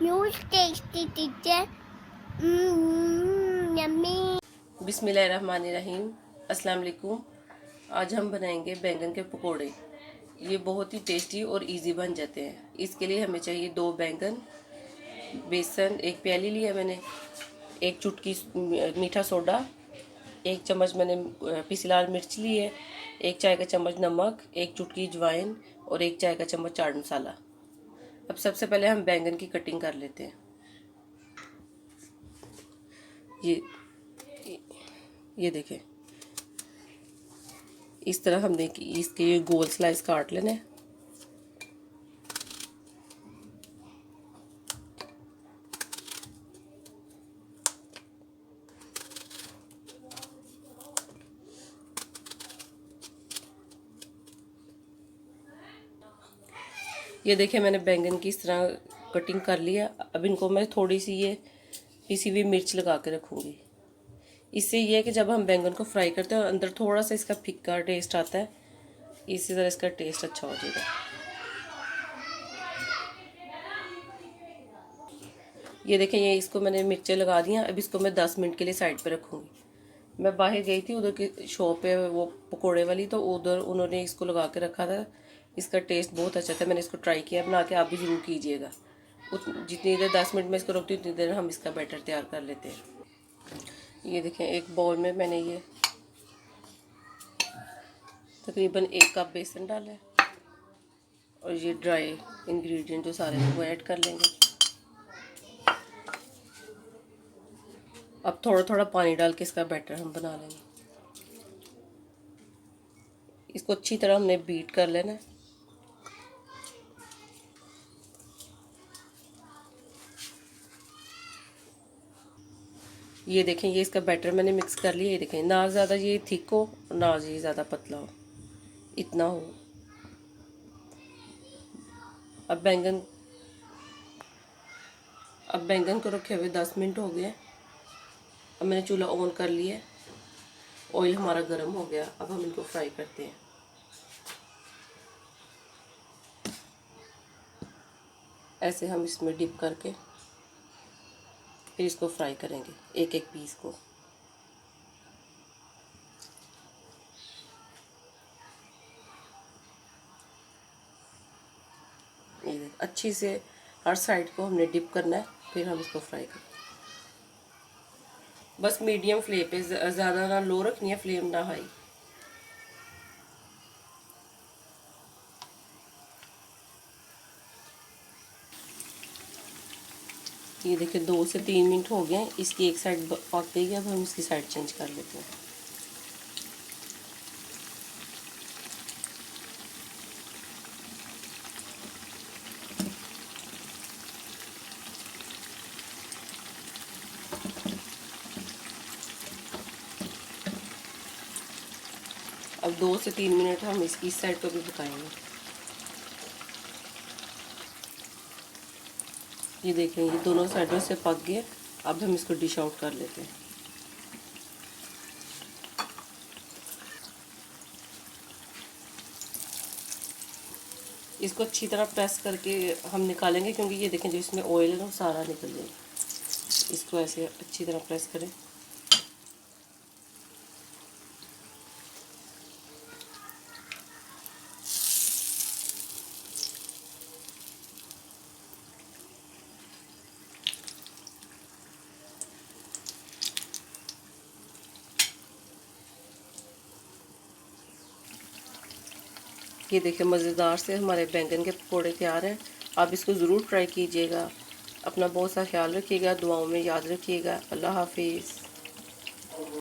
Huge tasty teacher. Yummy. बिस्मिल्लाहिर्रहमानिर्रहीम। अस्सलाम वालेकुम। आज हम बनाएंगे बैंगन के पकोड़े। ये बहुत ही टेस्टी और इजी बन जाते हैं। इसके लिए हमें चाहिए 2 बैंगन, बेसन 1 प्याली लिया मैंने, 1 चुटकी मीठा सोडा, 1 चम्मच मैंने पिसी लाल मिर्च ली है, 1 चाय का चम्मच नमक, 1 चुटकी अजवाइन और 1 चाय का चम्मच चाट मसाला। अब सबसे पहले हम बैंगन की कटिंग कर लेते हैं। ये देखें, इस तरह हमने इसके ये गोल स्लाइस काट लेने हैं। ये देखें, मैंने बैंगन की इस तरह कटिंग कर लिया। अब इनको मैं थोड़ी सी ये पिसी हुई मिर्च लगा के रखूँगी। इससे ये है कि जब हम बैंगन को फ्राई करते हैं अंदर थोड़ा सा इसका फिक्का टेस्ट आता है, इसी तरह इसका टेस्ट अच्छा हो जाएगा। ये देखें, ये इसको मैंने मिर्चें लगा दी हैं। अब इसको मैं 10 मिनट के लिए साइड पे रखूँगी। मैं बाहर गई थी, उधर की शॉप है वो पकोड़े वाली, तो उधर उन्होंने इसको लगा के रखा था। इसका टेस्ट बहुत अच्छा था, मैंने इसको ट्राई किया बना के। आप भी ज़रूर कीजिएगा। जितनी देर 10 मिनट में इसको रखती हूँ उतनी देर हम इसका बैटर तैयार कर लेते हैं। ये देखें, एक बाउल में मैंने ये तकरीबन 1 कप बेसन डाला है और ये ड्राई इंग्रेडिएंट जो सारे वो ऐड कर लेंगे। अब थोड़ा थोड़ा पानी डाल के इसका बैटर हम बना लेंगे। इसको अच्छी तरह हमने बीट कर लेना है। ये देखें, ये इसका बैटर मैंने मिक्स कर लिया। ये देखें, ना ज़्यादा ये थिक हो ना ये ज़्यादा पतला हो, इतना हो। अब बैंगन को रखे हुए 10 मिनट हो गए। अब मैंने चूल्हा ऑन कर लिया, ऑयल हमारा गर्म हो गया। अब हम इनको फ्राई करते हैं। ऐसे हम इसमें डिप करके फिर इसको फ्राई करेंगे, एक एक पीस को। ये अच्छी से हर साइड को हमने डिप करना है, फिर हम इसको फ्राई करेंगे। बस मीडियम फ्लेम पे, ज़्यादा ना लो रखनी है फ्लेम, ना हाई। ये देखिए, 2 से 3 मिनट हो गए। इसकी एक साइड पक गई है। अब हम इसकी साइड चेंज कर लेते हैं। अब 2 से 3 मिनट हम इसकी इस साइड को भी पकाएंगे। ये देखें, ये दोनों साइडों से पक गए। अब हम इसको डिश आउट कर लेते हैं। इसको अच्छी तरह प्रेस करके हम निकालेंगे, क्योंकि ये देखें जो इसमें ऑयल है ना वो सारा निकल जाएगा। इसको ऐसे अच्छी तरह प्रेस करें। ये देखिए, मज़ेदार से हमारे बैंगन के पकोड़े तैयार हैं। आप इसको ज़रूर ट्राई कीजिएगा। अपना बहुत सा ख्याल रखिएगा, दुआओं में याद रखिएगा। अल्लाह हाफिज़।